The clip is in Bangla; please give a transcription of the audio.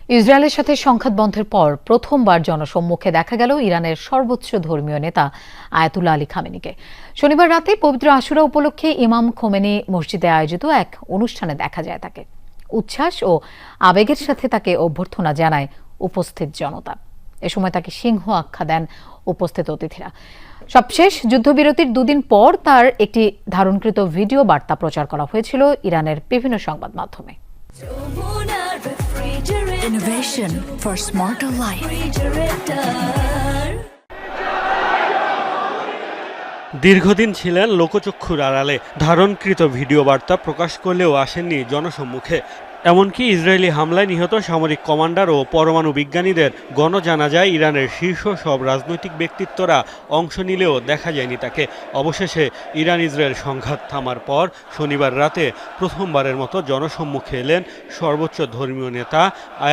ইসরায়েলের সাথে সংঘাত বন্ধের পর প্রথমবার জনসম্মুখে দেখা গেল ইরানের সর্বোচ্চ ধর্মীয় নেতা আয়াতুল্লাহ আলী খামেনিকে। শনিবার রাতে পবিত্র আশুরা উপলক্ষে ইমাম খোমেনি মসজিদে আয়োজিত এক অনুষ্ঠানে দেখা যায় তাকে। উচ্ছ্বাস ও আবেগের সাথে তাকে অভ্যর্থনা জানায় উপস্থিত জনতা। এ সময় তাকে সিংহ আখ্যা দেন উপস্থিত অতিথিরা। সবশেষ যুদ্ধবিরতির দুদিন পর তার একটি ধারণকৃত ভিডিও বার্তা প্রচার করা হয়েছিল ইরানের বিভিন্ন সংবাদ মাধ্যমে। Innovation for smarter life. দীর্ঘদিন ছিলেন লোকচক্ষুর আড়ালে, ধারণকৃত ভিডিও বার্তা প্রকাশ করলেও আসেননি জনসম্মুখে। এমনকি ইসরায়েলি হামলায় নিহত সামরিক কমান্ডার ও পরমাণু বিজ্ঞানীদের গণজানাজায় ইরানের শীর্ষ সব রাজনৈতিক ব্যক্তিত্বরা অংশ নিলেও দেখা যায়নি তাকে। অবশেষে ইরান ইসরায়েল সংঘাত থামার পর শনিবার রাতে প্রথমবারের মতো জনসম্মুখে এলেন সর্বোচ্চ ধর্মীয় নেতা